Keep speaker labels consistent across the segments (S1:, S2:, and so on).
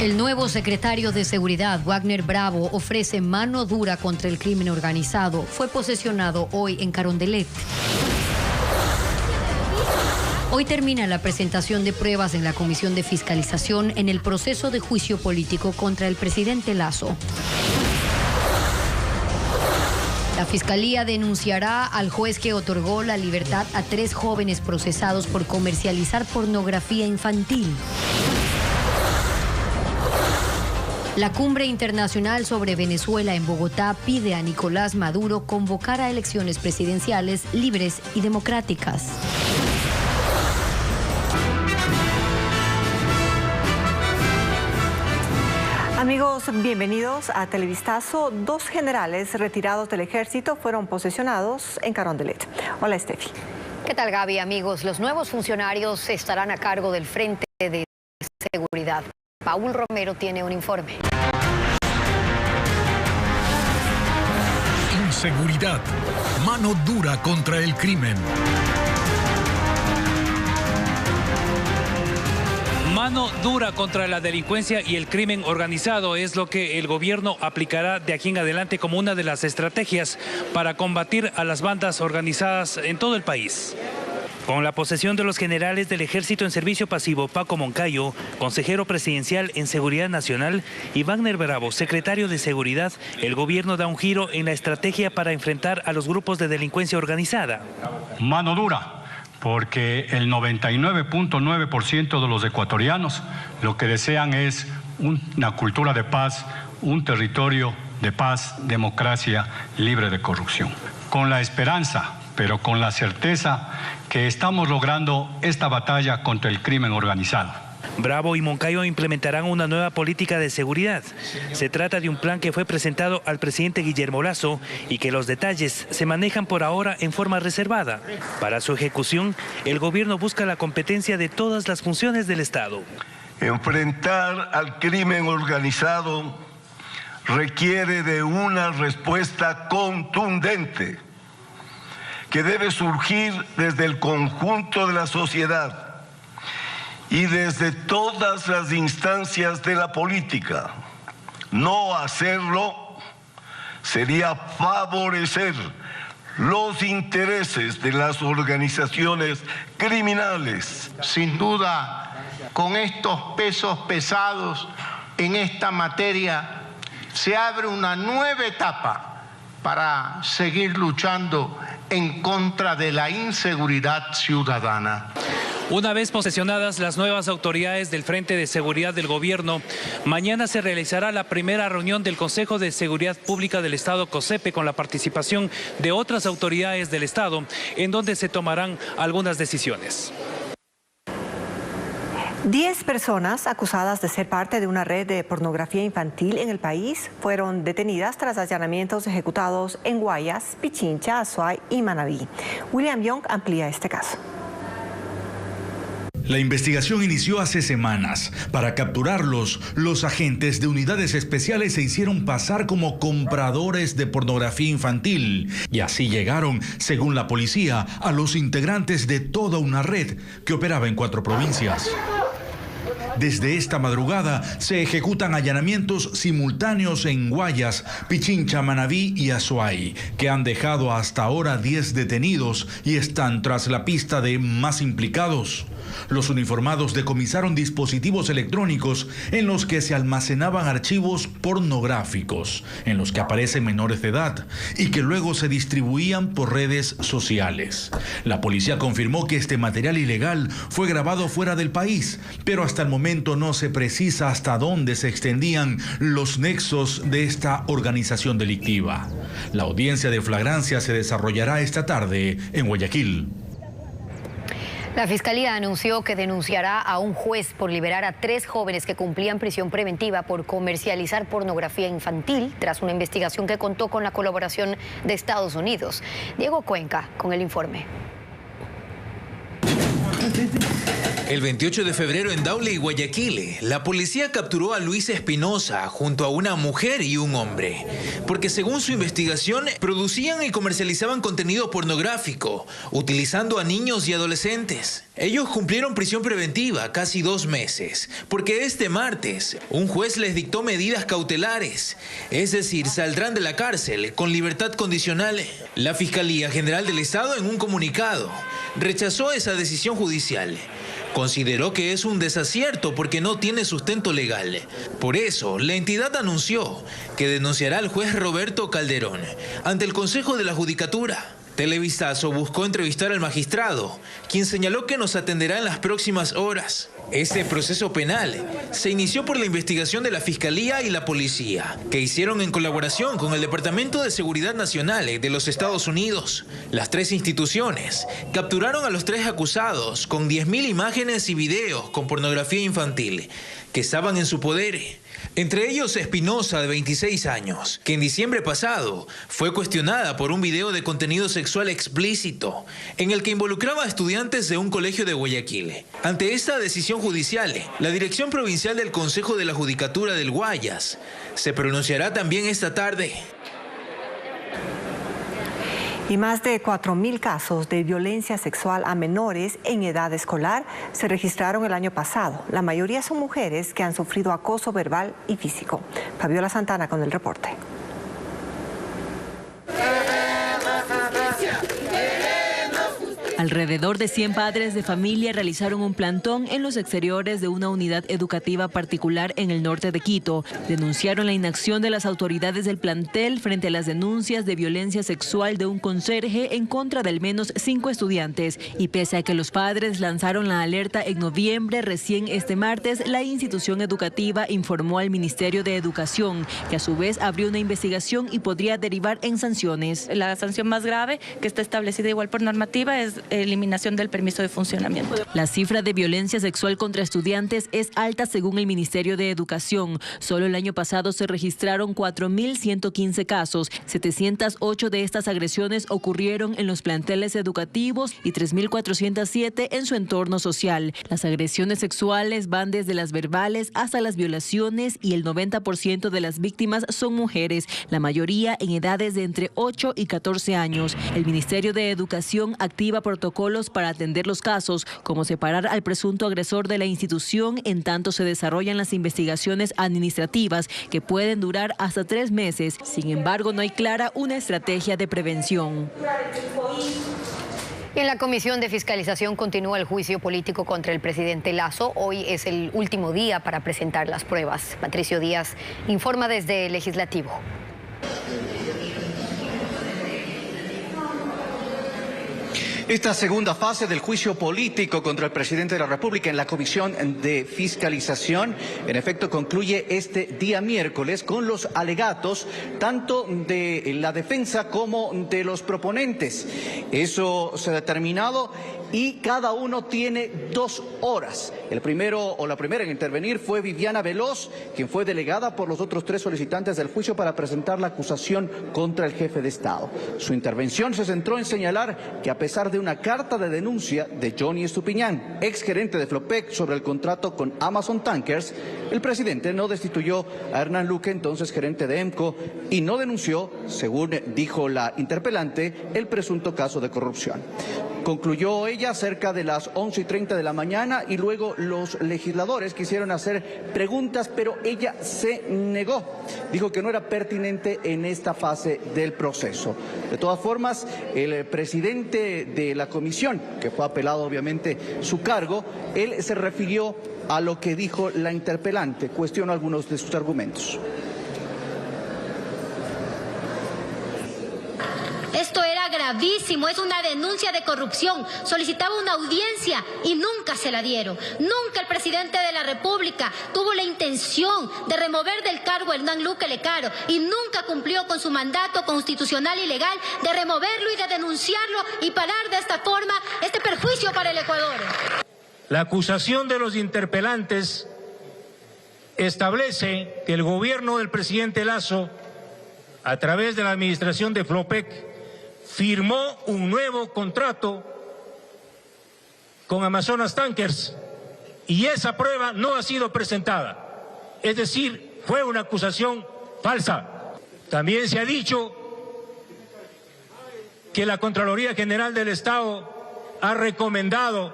S1: El nuevo secretario de Seguridad, Wagner Bravo, ofrece mano dura contra el crimen organizado. Fue posesionado hoy en Carondelet. Hoy termina la presentación de pruebas en la Comisión de Fiscalización en el proceso de juicio político contra el presidente Lasso. La Fiscalía denunciará al juez que otorgó la libertad a 3 jóvenes procesados por comercializar pornografía infantil. La Cumbre Internacional sobre Venezuela en Bogotá pide a Nicolás Maduro convocar a elecciones presidenciales libres y democráticas.
S2: Amigos, bienvenidos a Televistazo. 2 generales retirados del ejército fueron posesionados en Carondelet. Hola, Estefi.
S1: ¿Qué tal, Gaby? Amigos, los nuevos funcionarios estarán a cargo del Frente de Seguridad. Paul Romero tiene un informe.
S3: Inseguridad. Mano dura contra el crimen.
S4: Mano dura contra la delincuencia y el crimen organizado es lo que el gobierno aplicará de aquí en adelante como una de las estrategias para combatir a las bandas organizadas en todo el país. Con la posesión de los generales del Ejército en servicio pasivo, Paco Moncayo, consejero presidencial en Seguridad Nacional, y Wagner Bravo, secretario de Seguridad, el gobierno da un giro en la estrategia para enfrentar a los grupos de delincuencia organizada.
S5: Mano dura, porque el 99.9% de los ecuatorianos lo que desean es una cultura de paz, un territorio de paz, democracia, libre de corrupción. Con la esperanza, pero con la certeza que estamos logrando esta batalla contra el crimen organizado.
S4: Bravo y Moncayo implementarán una nueva política de seguridad. Se trata de un plan que fue presentado al presidente Guillermo Lasso y que los detalles se manejan por ahora en forma reservada. Para su ejecución, el gobierno busca la competencia de todas las funciones del Estado.
S6: Enfrentar al crimen organizado requiere de una respuesta contundente que debe surgir desde el conjunto de la sociedad y desde todas las instancias de la política. No hacerlo sería favorecer los intereses de las organizaciones criminales.
S7: Sin duda, con estos pesos pesados en esta materia, se abre una nueva etapa para seguir luchando en contra de la inseguridad ciudadana.
S4: Una vez posesionadas las nuevas autoridades del Frente de Seguridad del Gobierno, mañana se realizará la primera reunión del Consejo de Seguridad Pública del Estado, COSEPE, con la participación de otras autoridades del Estado, en donde se tomarán algunas decisiones.
S2: 10 personas acusadas de ser parte de una red de pornografía infantil en el país fueron detenidas tras allanamientos ejecutados en Guayas, Pichincha, Azuay y Manabí. William Young amplía este caso.
S8: La investigación inició hace semanas. Para capturarlos, los agentes de unidades especiales se hicieron pasar como compradores de pornografía infantil. Y así llegaron, según la policía, a los integrantes de toda una red que operaba en 4 provincias. Desde esta madrugada se ejecutan allanamientos simultáneos en Guayas, Pichincha, Manabí y Azuay, que han dejado hasta ahora 10 detenidos y están tras la pista de más implicados. Los uniformados decomisaron dispositivos electrónicos en los que se almacenaban archivos pornográficos, en los que aparecen menores de edad y que luego se distribuían por redes sociales. La policía confirmó que este material ilegal fue grabado fuera del país, pero hasta el momento no se precisa hasta dónde se extendían los nexos de esta organización delictiva. La audiencia de flagrancia se desarrollará esta tarde en Guayaquil.
S1: La Fiscalía anunció que denunciará a un juez por liberar a 3 jóvenes que cumplían prisión preventiva por comercializar pornografía infantil, tras una investigación que contó con la colaboración de Estados Unidos. Diego Cuenca con el informe.
S9: El 28 de febrero en Daule y Guayaquil, la policía capturó a Luis Espinosa junto a una mujer y un hombre, porque según su investigación, producían y comercializaban contenido pornográfico, utilizando a niños y adolescentes. Ellos cumplieron prisión preventiva casi 2 meses, porque este martes un juez les dictó medidas cautelares, es decir, saldrán de la cárcel con libertad condicional. La Fiscalía General del Estado, en un comunicado, rechazó esa decisión judicial. Consideró que es un desacierto porque no tiene sustento legal. Por eso, la entidad anunció que denunciará al juez Roberto Calderón ante el Consejo de la Judicatura. Televistazo buscó entrevistar al magistrado, quien señaló que nos atenderá en las próximas horas. Este proceso penal se inició por la investigación de la Fiscalía y la Policía, que hicieron en colaboración con el Departamento de Seguridad Nacional de los Estados Unidos. Las 3 instituciones capturaron a los 3 acusados con 10.000 imágenes y videos con pornografía infantil que estaban en su poder. Entre ellos Espinosa, de 26 años, que en diciembre pasado fue cuestionada por un video de contenido sexual explícito en el que involucraba a estudiantes de un colegio de Guayaquil. Ante esta decisión judicial, la Dirección Provincial del Consejo de la Judicatura del Guayas se pronunciará también esta tarde.
S2: Y más de 4.000 casos de violencia sexual a menores en edad escolar se registraron el año pasado. La mayoría son mujeres que han sufrido acoso verbal y físico. Fabiola Santana con el reporte.
S10: Alrededor de 100 padres de familia realizaron un plantón en los exteriores de una unidad educativa particular en el norte de Quito. Denunciaron la inacción de las autoridades del plantel frente a las denuncias de violencia sexual de un conserje en contra de al menos 5 estudiantes. Y pese a que los padres lanzaron la alerta en noviembre, recién este martes la institución educativa informó al Ministerio de Educación, que a su vez abrió una investigación y podría derivar en sanciones.
S11: La sanción más grave, que está establecida igual por normativa, es eliminación del permiso de funcionamiento.
S10: La cifra de violencia sexual contra estudiantes es alta según el Ministerio de Educación. Solo el año pasado se registraron 4.115 casos. 708 de estas agresiones ocurrieron en los planteles educativos y 3.407 en su entorno social. Las agresiones sexuales van desde las verbales hasta las violaciones y el 90% de las víctimas son mujeres, la mayoría en edades de entre 8 y 14 años. El Ministerio de Educación activa protocolos para atender los casos, como separar al presunto agresor de la institución en tanto se desarrollan las investigaciones administrativas que pueden durar hasta 3 meses. Sin embargo, no hay clara una estrategia de prevención.
S1: En la Comisión de Fiscalización continúa el juicio político contra el presidente Lasso. Hoy es el último día para presentar las pruebas. Patricio Díaz informa desde el Legislativo.
S12: Esta segunda fase del juicio político contra el presidente de la República en la Comisión de Fiscalización, en efecto, concluye este día miércoles con los alegatos tanto de la defensa como de los proponentes. Eso se ha determinado y cada uno tiene 2 horas. El primero o la primera en intervenir fue Viviana Veloz, quien fue delegada por los otros 3 solicitantes del juicio para presentar la acusación contra el jefe de Estado. Su intervención se centró en señalar que a pesar de una carta de denuncia de Johnny Estupiñán, exgerente de Flopec, sobre el contrato con Amazon Tankers, el presidente no destituyó a Hernán Luque, entonces gerente de EMCO, y no denunció, según dijo la interpelante, el presunto caso de corrupción. Concluyó ella cerca de las 11:30 de la mañana y luego los legisladores quisieron hacer preguntas, pero ella se negó. Dijo que no era pertinente en esta fase del proceso. De todas formas, el presidente de la comisión, que fue apelado obviamente su cargo, él se refirió a lo que dijo la interpelante. Cuestionó algunos de sus argumentos.
S13: Esto era gravísimo, es una denuncia de corrupción. Solicitaba una audiencia y nunca se la dieron. Nunca el presidente de la República tuvo la intención de remover del cargo a Hernán Luque Lecaro y nunca cumplió con su mandato constitucional y legal de removerlo y de denunciarlo y parar de esta forma este perjuicio para el Ecuador.
S14: La acusación de los interpelantes establece que el gobierno del presidente Lasso, a través de la administración de Flopec, firmó un nuevo contrato con Amazonas Tankers y esa prueba no ha sido presentada. Es decir, fue una acusación falsa. También se ha dicho que la Contraloría General del Estado ha recomendado,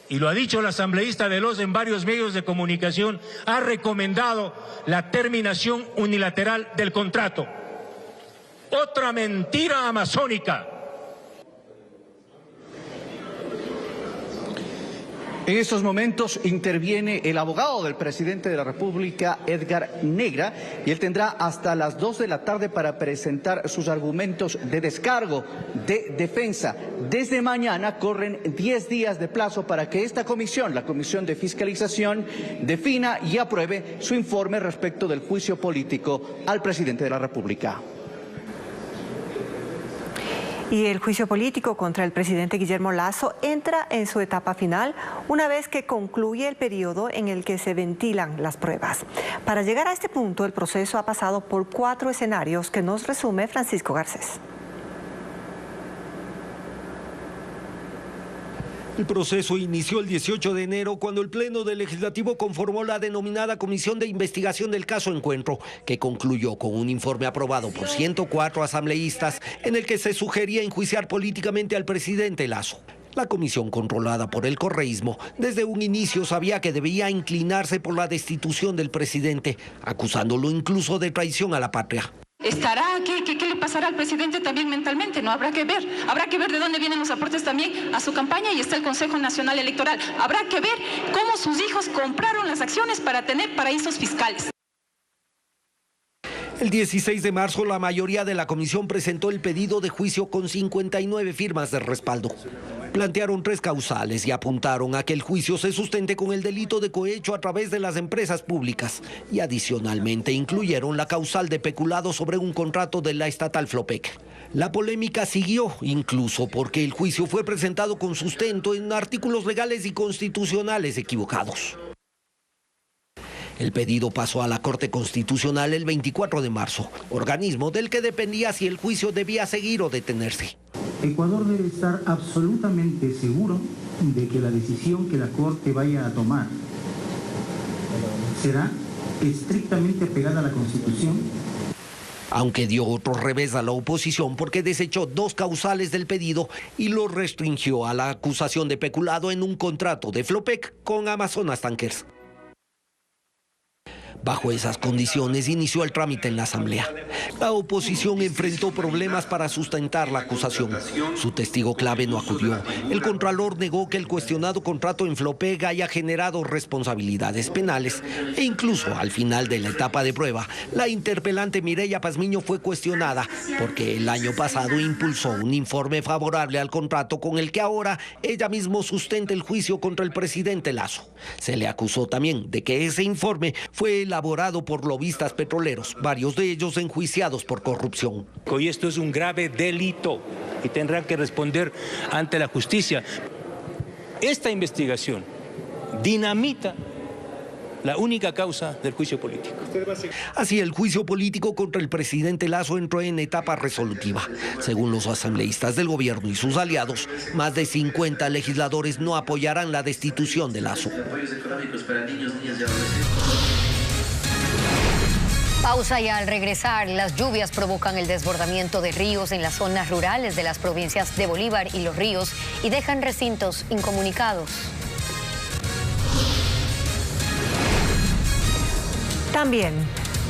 S14: y lo ha dicho la asambleísta Veloz en varios medios de comunicación, ha recomendado la terminación unilateral del contrato. Otra mentira amazónica.
S12: En estos momentos interviene el abogado del presidente de la República, Edgar Negra, y él tendrá hasta las 2 de la tarde para presentar sus argumentos de descargo, de defensa. Desde mañana corren 10 días de plazo para que esta comisión, la Comisión de Fiscalización, defina y apruebe su informe respecto del juicio político al presidente de la República.
S2: Y el juicio político contra el presidente Guillermo Lasso entra en su etapa final una vez que concluye el periodo en el que se ventilan las pruebas. Para llegar a este punto, el proceso ha pasado por 4 escenarios que nos resume Francisco Garcés.
S15: El proceso inició el 18 de enero cuando el Pleno del Legislativo conformó la denominada Comisión de Investigación del Caso Encuentro, que concluyó con un informe aprobado por 104 asambleístas en el que se sugería enjuiciar políticamente al presidente Lasso. La comisión, controlada por el correísmo, desde un inicio sabía que debía inclinarse por la destitución del presidente, acusándolo incluso de traición a la patria.
S16: ¿Estará? ¿Qué le pasará al presidente también mentalmente? No, habrá que ver de dónde vienen los aportes también a su campaña, y está el Consejo Nacional Electoral. Habrá que ver cómo sus hijos compraron las acciones para tener paraísos fiscales.
S15: El 16 de marzo, la mayoría de la comisión presentó el pedido de juicio con 59 firmas de respaldo. Plantearon 3 causales y apuntaron a que el juicio se sustente con el delito de cohecho a través de las empresas públicas, y adicionalmente incluyeron la causal de peculado sobre un contrato de la estatal Flopec. La polémica siguió, incluso porque el juicio fue presentado con sustento en artículos legales y constitucionales equivocados. El pedido pasó a la Corte Constitucional el 24 de marzo, organismo del que dependía si el juicio debía seguir o detenerse.
S17: Ecuador debe estar absolutamente seguro de que la decisión que la Corte vaya a tomar será estrictamente apegada a la Constitución.
S15: Aunque dio otro revés a la oposición porque desechó 2 causales del pedido y lo restringió a la acusación de peculado en un contrato de Flopec con Amazonas Tankers. Bajo esas condiciones inició el trámite en la Asamblea. La oposición enfrentó problemas para sustentar la acusación. Su testigo clave no acudió. El contralor negó que el cuestionado contrato en Flopec haya generado responsabilidades penales, e incluso al final de la etapa de prueba, la interpelante Mireya Pazmiño fue cuestionada porque el año pasado impulsó un informe favorable al contrato con el que ahora ella misma sustenta el juicio contra el presidente Lasso. Se le acusó también de que ese informe fue elaborado por lobistas petroleros, varios de ellos enjuiciados por corrupción.
S14: Hoy esto es un grave delito y tendrán que responder ante la justicia. Esta investigación dinamita la única causa del juicio político.
S15: Así, el juicio político contra el presidente Lasso entró en etapa resolutiva. Según los asambleístas del gobierno y sus aliados, más de 50 legisladores no apoyarán la destitución de Lasso.
S1: Pausa, y al regresar, las lluvias provocan el desbordamiento de ríos en las zonas rurales de las provincias de Bolívar y Los Ríos y dejan recintos incomunicados.
S2: También,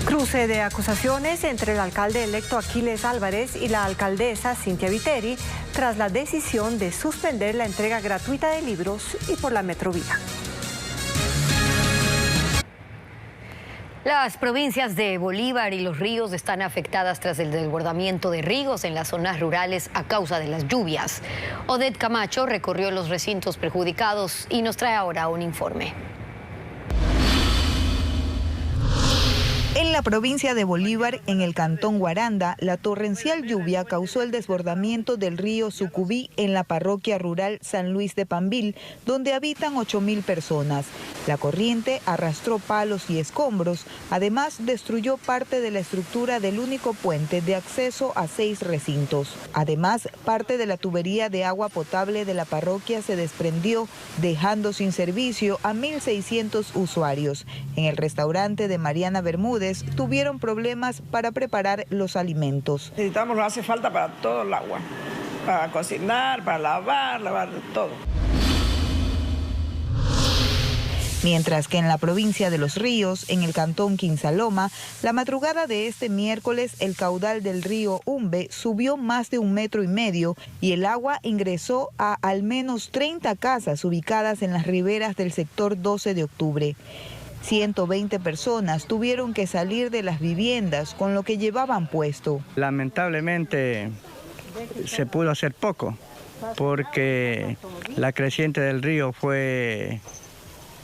S2: cruce de acusaciones entre el alcalde electo Aquiles Álvarez y la alcaldesa Cintia Viteri tras la decisión de suspender la entrega gratuita de libros y por la Metrovía.
S1: Las provincias de Bolívar y Los Ríos están afectadas tras el desbordamiento de ríos en las zonas rurales a causa de las lluvias. Odette Camacho recorrió los recintos perjudicados y nos trae ahora un informe.
S18: En la provincia de Bolívar, en el cantón Guaranda, la torrencial lluvia causó el desbordamiento del río Sucubí en la parroquia rural San Luis de Pambil, donde habitan 8.000 personas. La corriente arrastró palos y escombros, además destruyó parte de la estructura del único puente de acceso a 6 recintos. Además, parte de la tubería de agua potable de la parroquia se desprendió, dejando sin servicio a 1.600 usuarios. En el restaurante de Mariana Bermúdez tuvieron problemas para preparar los alimentos.
S19: Necesitamos, nos hace falta para todo el agua, para cocinar, para lavar todo.
S18: Mientras que en la provincia de Los Ríos, en el cantón Quinsaloma, la madrugada de este miércoles el caudal del río Umbe subió más de 1,5 metros y el agua ingresó a al menos 30 casas ubicadas en las riberas del sector 12 de octubre. 120 personas tuvieron que salir de las viviendas con lo que llevaban puesto.
S20: Lamentablemente se pudo hacer poco porque la creciente del río fue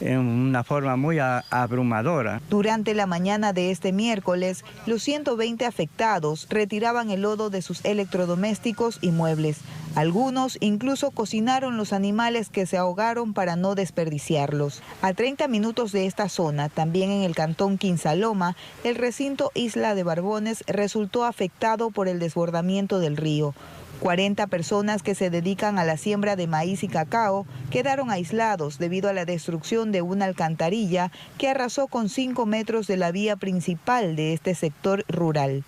S20: en una forma muy abrumadora.
S18: Durante la mañana de este miércoles, los 120 afectados retiraban el lodo de sus electrodomésticos y muebles. Algunos incluso cocinaron los animales que se ahogaron para no desperdiciarlos. A 30 minutos de esta zona, también en el cantón Quinsaloma, el recinto Isla de Barbones resultó afectado por el desbordamiento del río. 40 personas que se dedican a la siembra de maíz y cacao quedaron aislados debido a la destrucción de una alcantarilla que arrasó con 5 metros de la vía principal de este sector rural.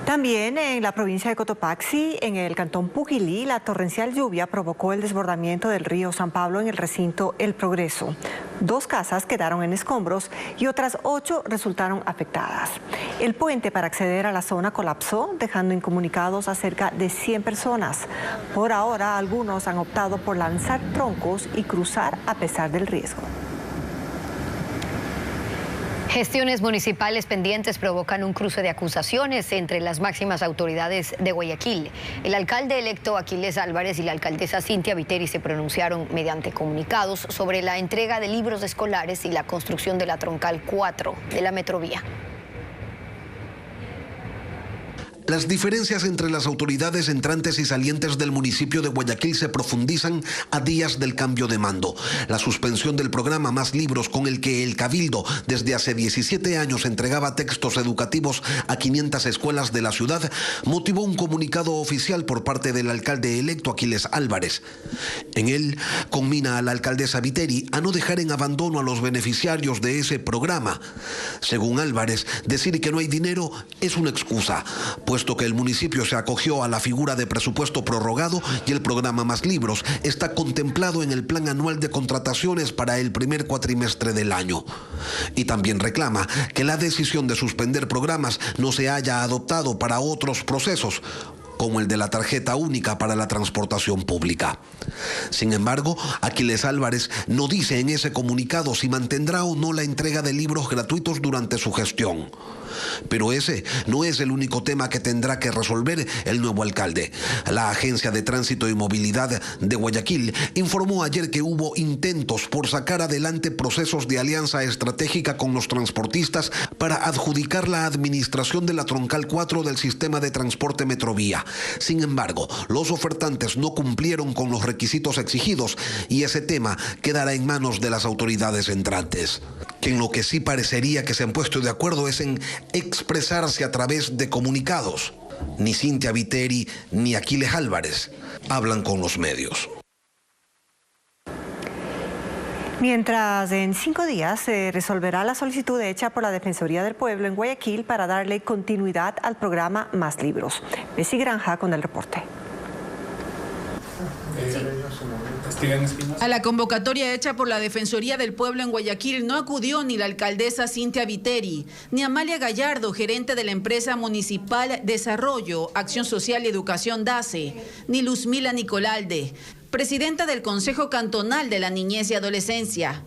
S2: También en la provincia de Cotopaxi, en el cantón Puquilí, la torrencial lluvia provocó el desbordamiento del río San Pablo en el recinto El Progreso. 2 casas quedaron en escombros y otras 8 resultaron afectadas. El puente para acceder a la zona colapsó, dejando incomunicados a cerca de 100 personas. Por ahora, algunos han optado por lanzar troncos y cruzar a pesar del riesgo.
S1: Gestiones municipales pendientes provocan un cruce de acusaciones entre las máximas autoridades de Guayaquil. El alcalde electo Aquiles Álvarez y la alcaldesa Cintia Viteri se pronunciaron mediante comunicados sobre la entrega de libros escolares y la construcción de la troncal 4 de la Metrovía.
S21: Las diferencias entre las autoridades entrantes y salientes del municipio de Guayaquil se profundizan a días del cambio de mando. La suspensión del programa Más Libros, con el que el Cabildo desde hace 17 años entregaba textos educativos a 500 escuelas de la ciudad, motivó un comunicado oficial por parte del alcalde electo Aquiles Álvarez. En él conmina a la alcaldesa Viteri a no dejar en abandono a los beneficiarios de ese programa. Según Álvarez, decir que no hay dinero es una excusa, puesto que el municipio se acogió a la figura de presupuesto prorrogado y el programa Más Libros está contemplado en el plan anual de contrataciones para el primer cuatrimestre del año. Y también reclama que la decisión de suspender programas no se haya adoptado para otros procesos, como el de la tarjeta única para la transportación pública. Sin embargo, Aquiles Álvarez no dice en ese comunicado si mantendrá o no la entrega de libros gratuitos durante su gestión. Pero ese no es el único tema que tendrá que resolver el nuevo alcalde. La Agencia de Tránsito y Movilidad de Guayaquil informó ayer que hubo intentos por sacar adelante procesos de alianza estratégica con los transportistas para adjudicar la administración de la troncal 4 del sistema de transporte Metrovía. Sin embargo, los ofertantes no cumplieron con los requisitos exigidos y ese tema quedará en manos de las autoridades entrantes. Que en lo que sí parecería que se han puesto de acuerdo es en expresarse a través de comunicados. Ni Cintia Viteri ni Aquiles Álvarez hablan con los medios.
S2: Mientras en 5 días se resolverá la solicitud hecha por la Defensoría del Pueblo en Guayaquil para darle continuidad al programa Más Libros. Bessie Granja con el reporte.
S22: A la convocatoria hecha por la Defensoría del Pueblo en Guayaquil no acudió ni la alcaldesa Cintia Viteri, ni Amalia Gallardo, gerente de la empresa municipal Desarrollo, Acción Social y Educación DACE, ni Luzmila Nicolalde, presidenta del Consejo Cantonal de la Niñez y Adolescencia.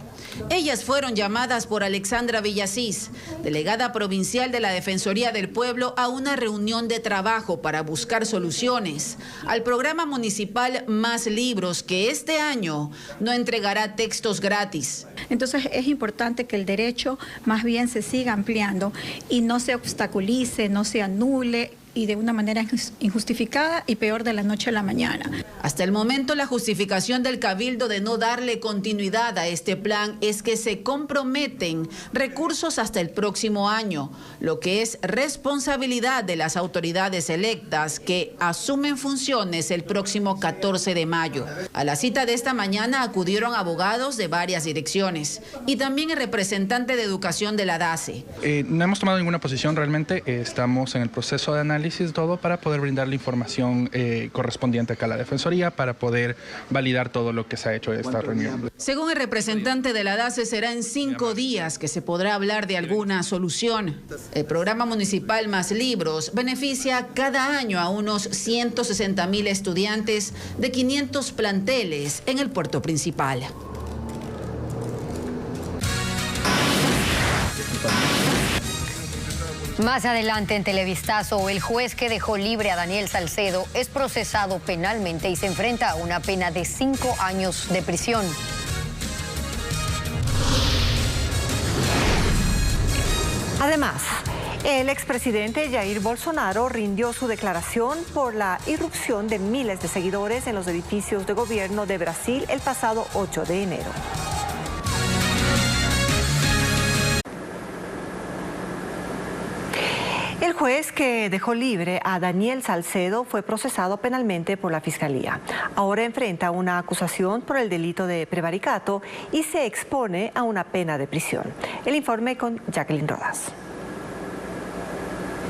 S22: Ellas fueron llamadas por Alexandra Villasís, delegada provincial de la Defensoría del Pueblo, a una reunión de trabajo para buscar soluciones al programa municipal Más Libros, que este año no entregará textos gratis.
S3: Entonces es importante que el derecho más bien se siga ampliando y no se obstaculice, no se anule y de una manera injustificada y peor de la noche a la mañana.
S22: Hasta el momento, la justificación del Cabildo de no darle continuidad a este plan es que se comprometen recursos hasta el próximo año, lo que es responsabilidad de las autoridades electas que asumen funciones el próximo 14 de mayo. A la cita de esta mañana acudieron abogados de varias direcciones y también el representante de Educación de la DACE.
S5: No hemos tomado ninguna posición realmente, estamos en el proceso de análisis todo para poder brindar la información correspondiente acá a la Defensoría para poder validar todo lo que se ha hecho en esta reunión.
S22: Según el representante de la DACE, será en 5 días que se podrá hablar de alguna solución. El programa municipal Más Libros beneficia cada año a unos 160.000 estudiantes de 500 planteles en el puerto principal.
S1: Más adelante en Televistazo, el juez que dejó libre a Daniel Salcedo es procesado penalmente y se enfrenta a una pena de 5 años de prisión.
S2: Además, el expresidente Jair Bolsonaro rindió su declaración por la irrupción de miles de seguidores en los edificios de gobierno de Brasil el pasado 8 de enero. El juez que dejó libre a Daniel Salcedo fue procesado penalmente por la Fiscalía. Ahora enfrenta una acusación por el delito de prevaricato y se expone a una pena de prisión. El informe con Jacqueline Rodas.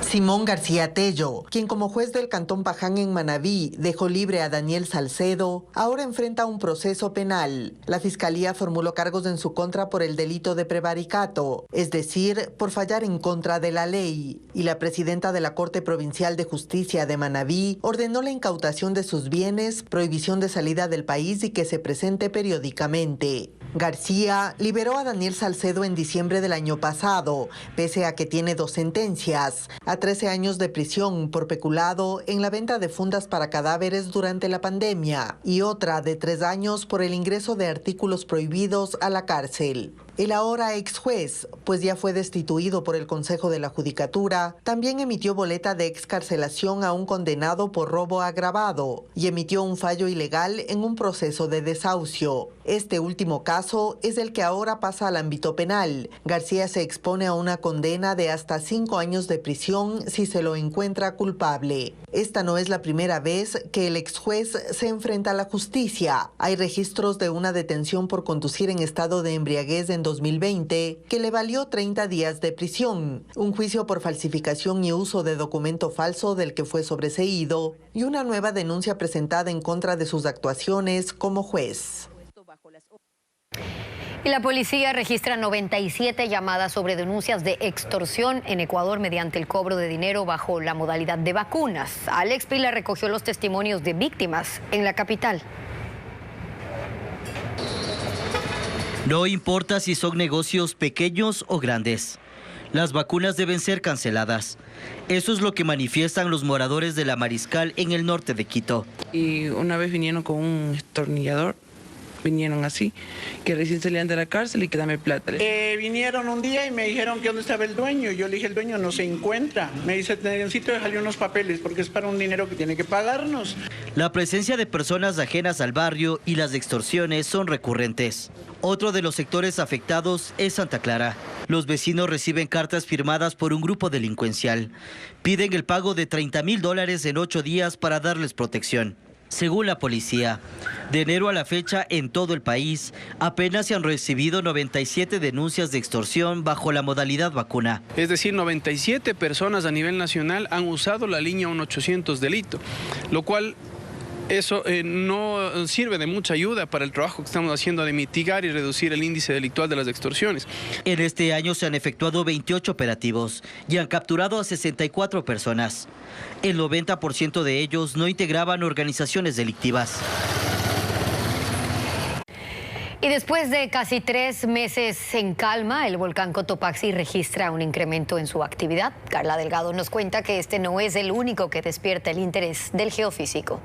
S23: Simón García Tello, quien como juez del Cantón Paján en Manabí dejó libre a Daniel Salcedo, ahora enfrenta un proceso penal. La Fiscalía formuló cargos en su contra por el delito de prevaricato, es decir, por fallar en contra de la ley. Y la presidenta de la Corte Provincial de Justicia de Manabí ordenó la incautación de sus bienes, prohibición de salida del país y que se presente periódicamente. García liberó a Daniel Salcedo en diciembre del año pasado, pese a que tiene 2 sentencias, a 13 años de prisión por peculado en la venta de fundas para cadáveres durante la pandemia y otra de 3 años por el ingreso de artículos prohibidos a la cárcel. El ahora ex juez, pues ya fue destituido por el Consejo de la Judicatura, también emitió boleta de excarcelación a un condenado por robo agravado y emitió un fallo ilegal en un proceso de desahucio. Este último caso es el que ahora pasa al ámbito penal. García se expone a una condena de hasta 5 años de prisión si se lo encuentra culpable. Esta no es la primera vez que el ex juez se enfrenta a la justicia. Hay registros de una detención por conducir en estado de embriaguez en 2020 que le valió 30 días de prisión, un juicio por falsificación y uso de documento falso del que fue sobreseído y una nueva denuncia presentada en contra de sus actuaciones como juez.
S1: Y la policía registra 97 llamadas sobre denuncias de extorsión en Ecuador mediante el cobro de dinero bajo la modalidad de vacunas. Alex Pila recogió los testimonios de víctimas en la capital.
S24: No importa si son negocios pequeños o grandes, las vacunas deben ser canceladas. Eso es lo que manifiestan los moradores de La Mariscal en el norte de Quito.
S25: Y una vez vinieron con un destornillador, vinieron así, que recién salían de la cárcel y que dame plata.
S26: Vinieron un día y me dijeron que dónde estaba el dueño. Yo le dije, el dueño no se encuentra. Me dice, necesito dejarle unos papeles porque es para un dinero que tiene que pagarnos.
S24: La presencia de personas ajenas al barrio y las extorsiones son recurrentes. Otro de los sectores afectados es Santa Clara. Los vecinos reciben cartas firmadas por un grupo delincuencial. Piden el pago de $30,000 en 8 días para darles protección. Según la policía, de enero a la fecha en todo el país apenas se han recibido 97 denuncias de extorsión bajo la modalidad vacuna.
S27: Es decir, 97 personas a nivel nacional han usado la línea 1800 delito, lo cual eso no sirve de mucha ayuda para el trabajo que estamos haciendo de mitigar y reducir el índice delictual de las extorsiones.
S24: En este año se han efectuado 28 operativos y han capturado a 64 personas. El 90% de ellos no integraban organizaciones delictivas.
S1: Y después de casi 3 meses en calma, el volcán Cotopaxi registra un incremento en su actividad. Carla Delgado nos cuenta que este no es el único que despierta el interés del geofísico.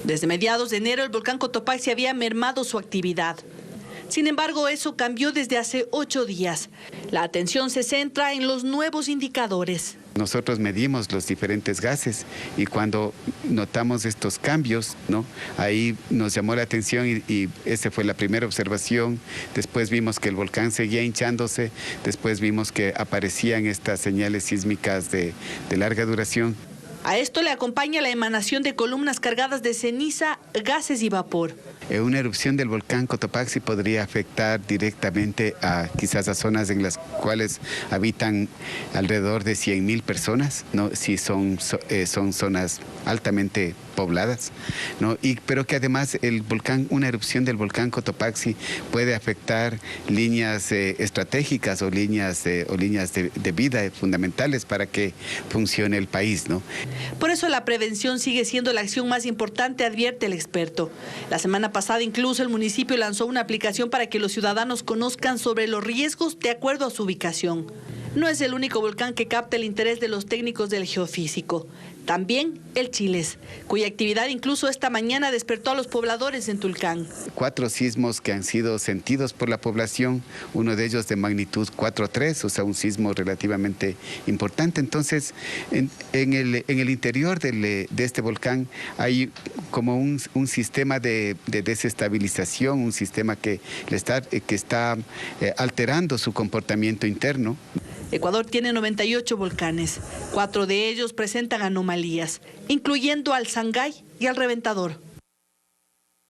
S4: Desde mediados de enero, el volcán Cotopaxi había mermado su actividad. Sin embargo, eso cambió desde hace 8 días. La atención se centra en los nuevos indicadores.
S6: Nosotros medimos los diferentes gases y cuando notamos estos cambios, ¿no? Ahí nos llamó la atención y esa fue la primera observación. Después vimos que el volcán seguía hinchándose, después vimos que aparecían estas señales sísmicas de larga duración.
S4: A esto le acompaña la emanación de columnas cargadas de ceniza, gases y vapor.
S6: Una erupción del volcán Cotopaxi podría afectar directamente quizás a zonas en las cuales habitan alrededor de 100.000 personas, ¿no? Si son zonas altamente pobladas, ¿no? Pero que además una erupción del volcán Cotopaxi puede afectar líneas estratégicas o líneas de vida fundamentales para que funcione el país, ¿no?
S4: Por eso la prevención sigue siendo la acción más importante, advierte el experto. La semana pasada incluso el municipio lanzó una aplicación para que los ciudadanos conozcan sobre los riesgos de acuerdo a su ubicación. No es el único volcán que capta el interés de los técnicos del geofísico. También el Chiles, cuya actividad incluso esta mañana despertó a los pobladores en Tulcán.
S6: 4 sismos que han sido sentidos por la población, uno de ellos de magnitud 4.3, o sea, un sismo relativamente importante. Entonces, en el interior de este volcán hay como un sistema de desestabilización, un sistema que está alterando su comportamiento interno.
S4: Ecuador tiene 98 volcanes, 4 de ellos presentan anomalías, incluyendo al Sangay y al Reventador.